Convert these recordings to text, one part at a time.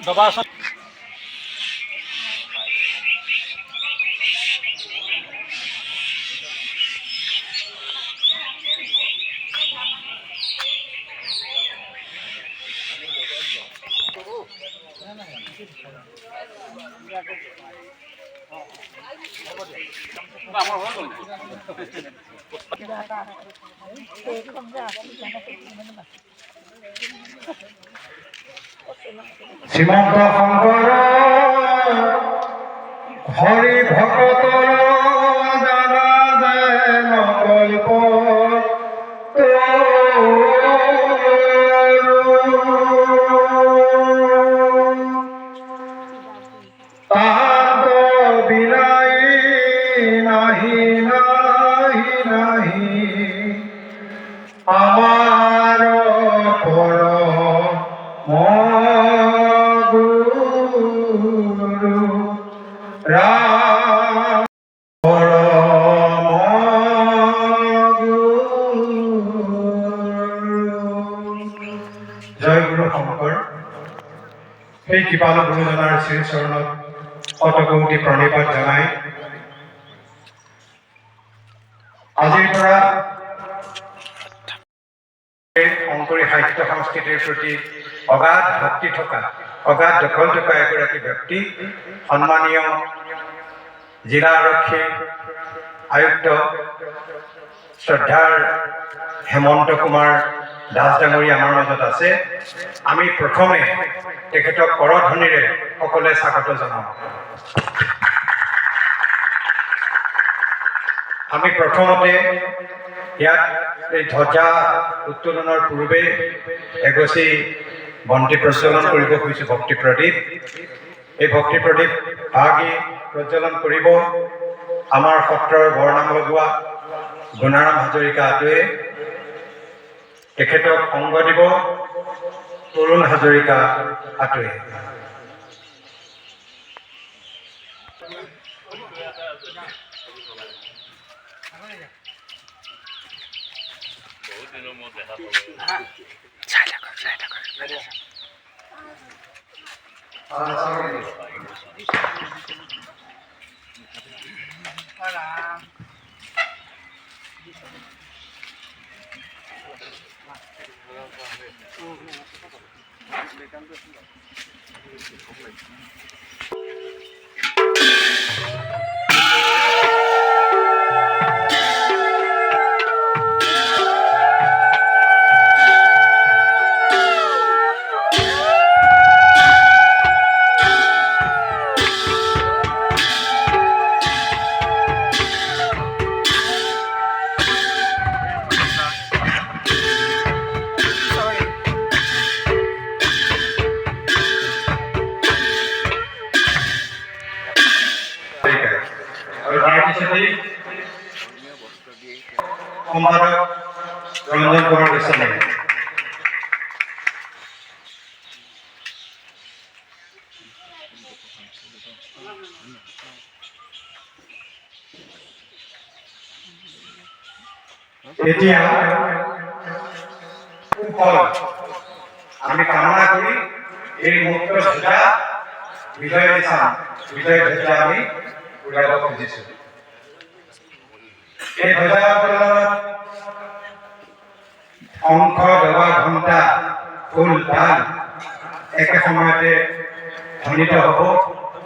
দবা শ্ৰীমন্ত শংকৰ হৰি ভকতৰ জানা যায় নকল্প তাহাত বিলাই নাহি নাহি নাহি আমাৰ পৰ গুৰু ৰাম পৰম গুৰু। জয় গুৰু শংকৰ। সেই কৃপালু গুৰুজনাৰ শ্ৰীচৰণত শতকোটি প্ৰণিপাত জনাই আজিৰ পৰা শংকৰী সাহিত্য সংস্কৃতিৰ প্ৰতি অগাধ ভক্তি থকা, অগাধ দখল থকা এগৰাকী ব্যক্তি, সন্মানীয় জিলা আৰক্ষী আয়ুক্ত শ্ৰদ্ধাৰ হেমন্ত কুমাৰ দাস ডাঙৰীয়া আমাৰ মাজত আছে। আমি প্ৰথমে তেখেতক কৰধ্বনিৰে সকলোৱে স্বাগত জনাওঁ। আমি প্ৰথমতে ইয়াত এই ধ্বজা উত্তোলনৰ পূৰ্বে এগছি বন্তি প্ৰজ্বলন কৰিব খুজিছোঁ, ভক্তি প্ৰদীপ। এই ভক্তি প্ৰদীপ ভাগি প্ৰজ্বলন কৰিব আমাৰ সত্ৰৰ বৰনাম লগোৱা গুণাৰাম হাজৰিকা আতয়ে। তেখেতক সংগ দিব তৰুণ হাজৰিকা আতয়ে। সম্পাদক ৰঞ্জন কুমাৰ গোস্বামী। এতিয়া আমি কামনা কৰি এই মুক্ত ধ্বজা বিজয় চাম, বিজয় ধ্বজা আমি উৰাব খুজিছোঁ। এই ধ্বজা উত্তোলনত শংখ, ডবা, ঘণ্টা, খোল, তাল একে সময়তে ধ্বনিত হ'ব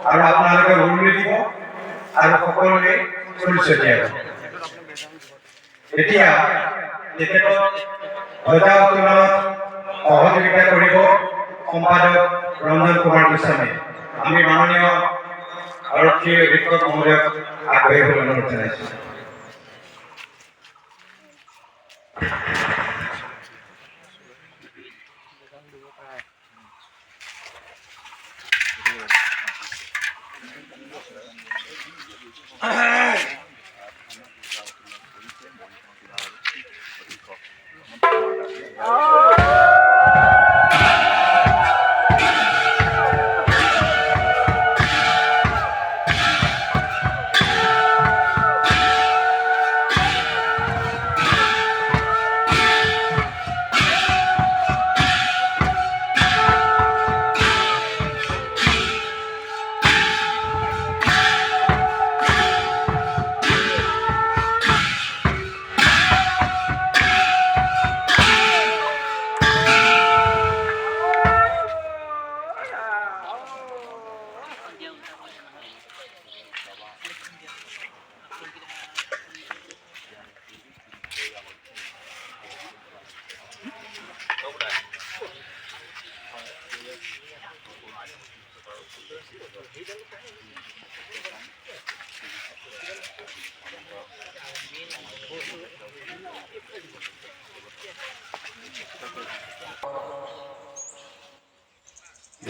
আৰু আপোনালোকে উৰুলি দিব আৰু সকলোৱে ফুল ছটিয়াব। এতিয়া তেখেতক ধ্বজা উত্তোলনত সহযোগিতা কৰিব সম্পাদক ৰঞ্জন কুমাৰ গোস্বামী। আমি মাননীয় আৰক্ষী অধীক্ষক মহোদয়ক আগবাঢ়িবলৈ অনুৰোধ জনাইছোঁ।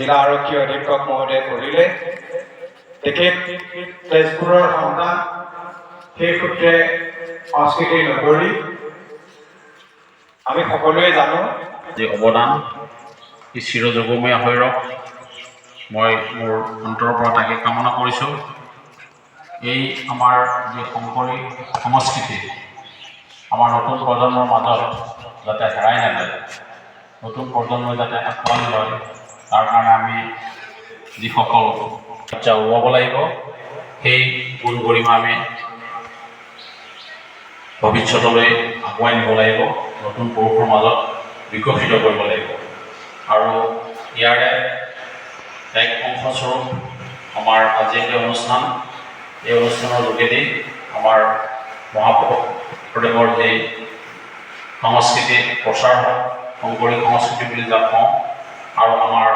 জিলা আৰক্ষী অধীক্ষক মহোদয়ে পঢ়িলে। তেখেত তেজপুৰৰ সন্তান, সেই সূত্ৰে সংস্কৃতিৰ নগৰী। আমি সকলোৱে জানো যে অৱদান ই চিৰযুগমীয়া হৈ ৰওক, মই মোৰ অন্তৰৰ পৰা তাকে কামনা কৰিছোঁ। এই আমাৰ যি শংকৰী সংস্কৃতি আমাৰ নতুন প্ৰজন্মৰ মাজত যাতে হেৰাই নাযায়, নতুন প্ৰজন্মই যাতে আঁকোৱালি লয়, তাৰ কাৰণে আমি যিসকল বাচ্চা ওলাব লাগিব, সেই গুণ গৰিমা আমি ভৱিষ্যতলৈ আগুৱাই নিব লাগিব, নতুন পুৰুষৰ মাজত বিকশিত কৰিব লাগিব। আৰু ইয়াৰে এক অংশস্বৰূপ আমাৰ আজি এই অনুষ্ঠান, এই অনুষ্ঠানৰ যোগেদি আমাৰ মহাপুৰুষদেৱৰ যি সংস্কৃতি প্ৰচাৰ হওক, শংকৰী সংস্কৃতি বুলি যাক কওঁ, আৰু আমাৰ